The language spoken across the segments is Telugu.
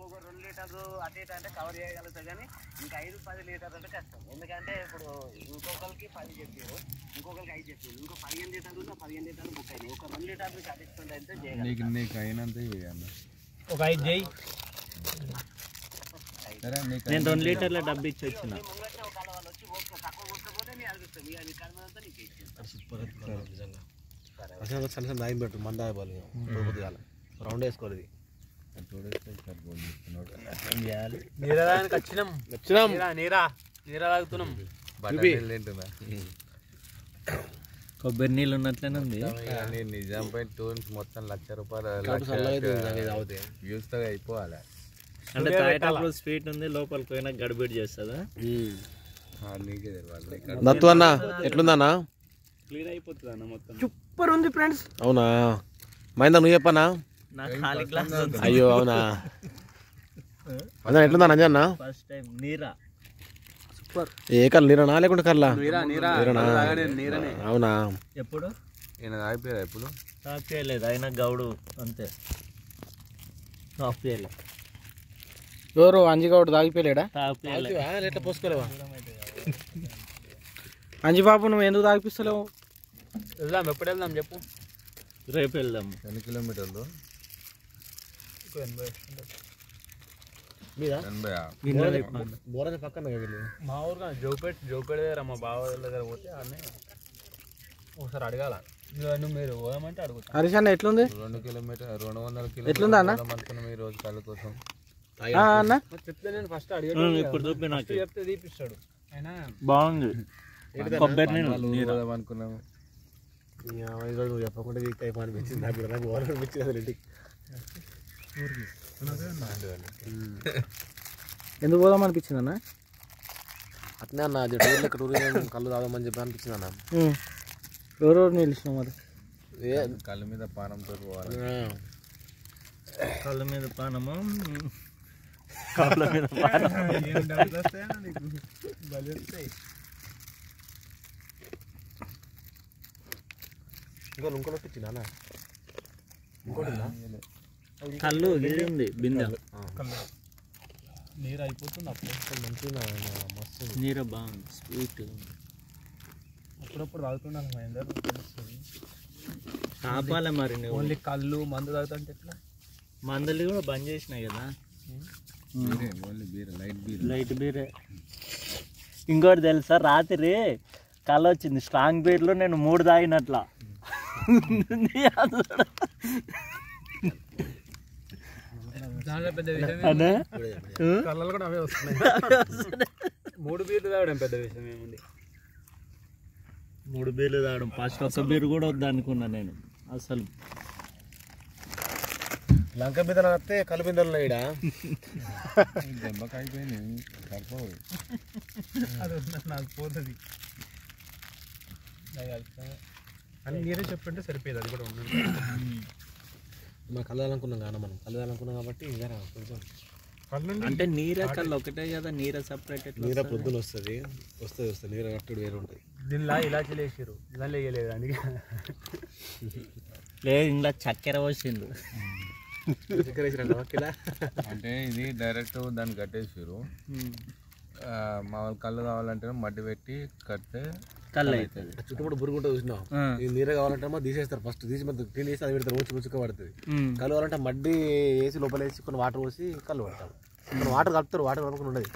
ఇంకొక 2 లీటర్లు అటు ఇటు అంటే కవర్ చేయగలుగుతా కానీ ఇంకా 5-10 లీటర్లు అంటే కష్టం. ఎందుకంటే ఇప్పుడు ఇంకొకరికి 10 చెప్పారు, ఇంకొకరికి 5 చెప్పారు, ఇంకో 15 లీటర్లు 15 లీటర్లు బుక్ అయినాయి. ఒక 2 లీటర్లు అడిక్షన్ అయితే చేయాలి. నీకు అయినంత చేయాలి. ఒక 5 చేయి. నేను 2 లీటర్ల డబ్బు ఇచ్చి వచ్చిన. సన్న దాయం పెట్టు మంద కాదు రౌండ్ వేసుకోవాలి. నీరా తాగుతున్నాం. కొబ్బరి నీళ్ళు ఉన్నట్లనే ఉంది. నిజాం పై టూన్స్ మొత్తం ₹1,00,000 అయిపోవాలి. అంటే తాగేటప్పుడు స్వీట్ ఉంది, లోపలికి పోయినా గడిబిడి చేస్తుందా? దత్తు అన్న ఎట్లుందన్నా? క్లియర్ అయిపోతుంది అన్న మొత్తం. సూపర్ ఉంది ఫ్రెండ్స్. అవునా మైందా నువ్వు చెప్పనా? అయ్యో అవునా అన్న ఎట్లుందా అంజన్న? ఫస్ట్ టైం నీరా సూపర్. ఏ కల్ నీరనా లేకుంటే కల్లా? అవునా? ఎప్పుడు ఎప్పుడు స్టాప్ చేయలేదు, అయినా గౌడు అంతే స్టాప్ చేయలేదు. ఎవరు అంజిగౌడు తాగిపోయలేడా? తాగిపోయలేదు. పోసుకోలేవా అంజిబాబు? నువ్వు ఎందుకు తాగిపిస్తలేవు? వెళ్దాం. ఎప్పుడు వెళ్దాం చెప్పు? రేపు వెళ్దాం. 10 కిలోమీటర్లు బోరాజ పక్కన మా ఊరుగా జోపేట దగ్గర మా బావ దగ్గర పోతే అన్నీ ఒకసారి అడగాల. నువ్వు మీరు పోదామంటే అడుగుతా. హరీష్ అన్న ఎట్లుంది? 200 కిలోమీటర్లు ఎట్లుందా అన్న? ఈ రోజు కళ్ళ కోసం అన్న చెప్తే నేను ఫస్ట్ అడిగాను. ఇప్పుడు చూపి నాకు చెప్తే తీపిస్తాడు. అయినా బాగుంది. కొబ్బరి నీళ్ళు అనుకున్నాము. నువ్వు చెప్పకుండా వీక్ టైప్ అనిపించింది నాకు. నాకు ఓవర్ అనిపించింది అసలు ఇంటికి. ఎందుకు పోదాం అనిపించింది అన్న? అట్నే అన్న టూరిజం కళ్ళు తాగమని చెప్పి అనిపించింది అన్న. ఎవరెవరు నిలిచినావు మరి? కళ్ళ మీద పానంతో పోవాలి. కళ్ళ మీద పానము, కాళ్ళ మీద పానం. ఇంకోటి వచ్చిందా అన్న? ఇంకోటి కళ్ళు ఇది ఉంది బిందె. నీరు అయిపోతుంది అప్పుడు మంచిగా మస్తు. నీరు బాగుంది, స్వీట్. అప్పుడప్పుడు తాగుతున్నాను మహేందర్. ఆపాలే మరి నువ్వు. ఓన్లీ కళ్ళు మందు తాగుతుంటే ఎట్లా? మందులు కూడా బంద్ చేసినాయి కదా. లైట్ బీరే. ఇంకోటి తెలుసా, రాత్రి కళ్ళు వచ్చింది. స్ట్రాంగ్ బీర్లో నేను 3 తాగినట్లా. కళ్ళలు కూడా అవే వస్తున్నాయి. 3 బీర్లు తాగడం పెద్ద విషయం ఏముంది? 3 బీర్లు తాగడం. ఫస్ట్ ఒక బీర్ కూడా వద్దు అనుకున్నా నేను అసలు. లంక మీద నడితే కళ్ళు బిందెలు ఈడ దెబ్బకి అయిపోయింది. నాకు పోతుంది అని మీరే చెప్పుంటే సరిపోయేది. అది కూడా ఉండండి. మనం కలవాలనుకున్నాం కానీ మనం కలవాలనుకున్నాం కాబట్టి కొంచెం అంటే నీరే కళ్ళు ఒకటే కదా, నీరే సపరేట్. నీర పొద్దున వస్తుంది నీర కట్టుడు వేరే ఉంటుంది. దీనిలా ఇలాచి లేచారు, ఇలా లేయలేదు అందుకే. లేదు, ఇంట్లో చక్కెర పోసిండు. చక్కెర వేసిరండి అంటే ఇది డైరెక్ట్ దాన్ని కట్టేసారు. మా వాళ్ళు కళ్ళు కావాలంటే మట్టి పెట్టి కడితే కళ్ళు అవుతుంది. చుట్టుపక్కల బురుగుంటే చూసినాం. ఈ నీరు కావాలంటే తీసేస్తారు. ఫస్ట్ తీసి క్లీన్ చేసి అది పెడతారు. ముచ్చుక పడుతుంది. కళ్ళు కావాలంటే మడ్డి వేసి లోపల వేసి కొన్ని వాటర్ పోసి కళ్ళు పడతారు. కొన్ని వాటర్ కలుపుతారు. వాటర్ కలుపుకొని ఉండదు.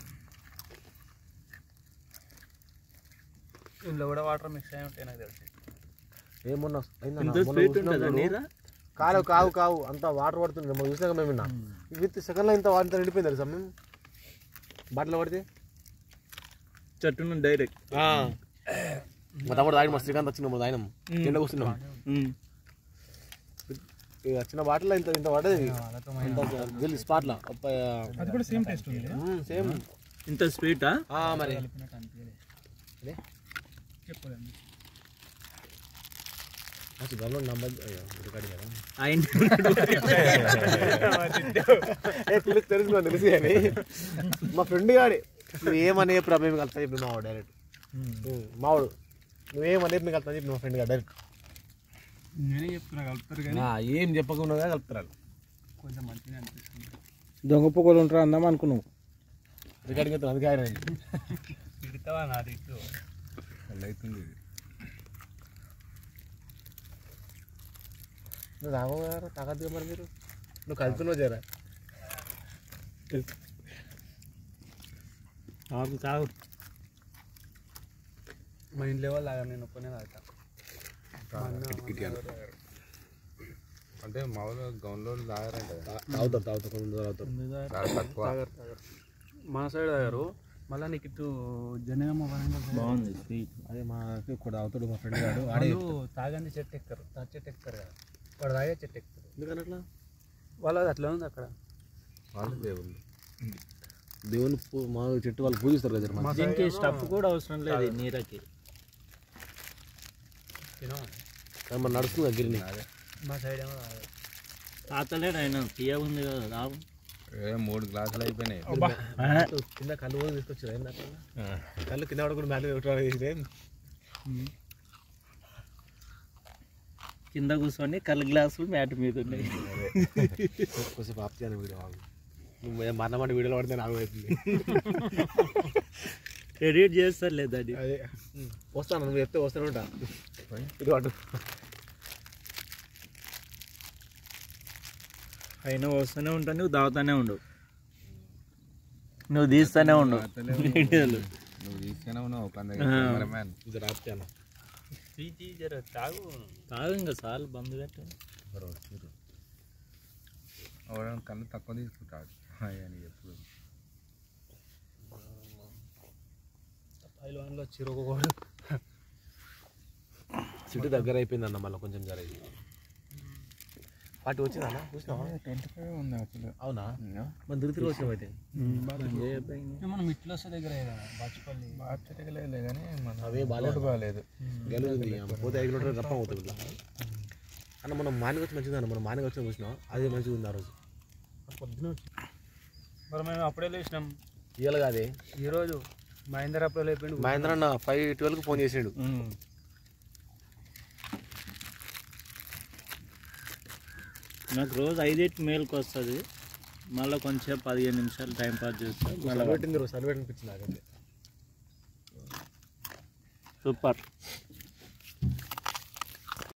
ఇందులో కూడా వాటర్ మిక్స్ అయి ఉంటాయి నాకు తెలిసి. ఏమన్నా కావు అంత వాటర్ పడుతుంది. మనం చూసినాక మేము విన్నా. విత్ సెకండ్లో ఇంత వాటర్ నిండిపోయింది తెలుసా మేము బాటిల్ పడితే చెట్టు డైరెక్ట్. మా తమ్ముడు తాగి మా శ్రీకాంత్ వచ్చిన ఆయన ఎండ కూర్చున్నాం. వచ్చిన బాటిల్ ఇంత ఇంత పడేది స్పాట్లో. సేమ్ ఇంత స్వీటా మరి. తెలుసు కానీ మా ఫ్రెండ్ గాడి నువ్వేమనే ప్రాబ్లం కలుతా చెప్పి మావాడు డైరెక్ట్. మావాడు నువ్వేమనే మీకు కలుతా చెప్పి మా ఫ్రెండ్ గారు డైరెక్ట్. నేనే చెప్తున్నా కలుపుతారు కానీ ఏం చెప్పకుండా కలుపుతారు. కొంచెం మంచిగా అనిపిస్తుంది. దొంగ పొగలు ఉంటారా అందాం అనుకున్నావు. రికార్డింగ్ అయితే అందుకే ఆయన తిడతావా నా తిట్టు అవుతుంది ఇది. నువ్వు తాగోగారు తాగద్దుగా మరి మీరు నువ్వు కలుపుతున్నావు జరా తాగు మా ఇంట్లో వాళ్ళు తాగా నేను ఒక్కనే తాగుతా. అంటే మామూలుగా గౌన్లో తాగారంట కదా. తాగుతాం కొంచెం తాగుతాం చాలా తక్కువ. మా సైడ్ తాగారు. మళ్ళీ నీకు ఇటు జనగామ బాగుంది స్వీట్. అదే మా ఇక్కడ తాగుతాడు మా ఫ్రెండ్ గారు వాళ్ళు తాగంది చెట్టు ఎక్కుతారు. చెట్టు ఎక్కుతారు కదా, వాడు తాగే చెట్టు ఎక్కుతారు. ఎందుకని అట్లా వాళ్ళది అట్లా ఉంది అక్కడ. వాళ్ళు దేవుళ్ళు దేవుని మా చెట్టు వాళ్ళు పూజిస్తారు కదా మా దీనికి స్టఫ్ కూడా అవసరం లేదు నీరకి. మరి నడుస్తుంది గిరిని మా సైడ్ ఏమో తాగదు. తాతలేడు ఆయన తీయ ఉంది కదా రావు. 3 గ్లాసులు అయిపోయినాయి. కింద కళ్ళు కూడా తీసుకొచ్చారు ఏంటి కళ్ళు కింద పడకుండా మ్యాట్ కింద కూర్చొని కళ్ళు గ్లాసులు మ్యాట్ మీద ఉన్నాయి. కొంచెం ఆప్తాను వీడియో నువ్వు మన్నమాట వీడియోలో పడితే నాకు అవుతుంది. ఎడిట్ చేస్తారు లేదండి. అదే వస్తాను నువ్వు చెప్తే వస్తూనే ఉంటా. ఇది అటు అయినా వస్తూనే ఉంటాను, నువ్వు తాగుతానే ఉండవు, నువ్వు తీస్తూనే ఉండవు. నువ్వు తీసుకునే ఉన్నావు ఒక కెమెరామ్యాన్. ఇది ఆప్తాను తాగు తాగు ఇంకా చాలు బంద్ పెట్టు. ఎవరైనా కళ్ళు తక్కువ తీసుకుంటాడు అని ఎప్పుడు. పైలో చిరుకోడు సిటీ దగ్గర అయిపోయింది అన్న మళ్ళీ కొంచెం జరిగి పార్టీ వచ్చిందన్న చూసినావా? 25 ఉంది అసలు. అవునా మన తిరిగి వచ్చినాం అయితే మనం ఇట్లా వస్తే దగ్గర బాచుపల్లి బాగా కానీ మన అవే బాగాలేదు బాగాలేదు. గెలుగుతుంది పోతే 5 కిలోమీటర్లు రప్పం అవుతుంది ఇట్లా అన్న మనం మార్నింగ్ వచ్చి మంచిది అన్న మనం మార్నింగ్ వచ్చి చూసినాం అదే మంచిగా ఉంది ఆ రోజు పొద్దున మరి మేము అప్పుడే లేచినాం. ఇవాళ కాదే ఈరోజు మహేందర్ అప్పుడే లేపిండు. మహేంద్ర అన్న 5:12కి ఫోన్ చేసాడు. నాకు రోజు 5 మేల్కి వస్తుంది, మళ్ళీ కొంచెం 15 నిమిషాలు టైం పాస్ చేస్తా. పెట్టింది రోజు సర్వేట్ అనిపించింది నాకైతే. సూపర్.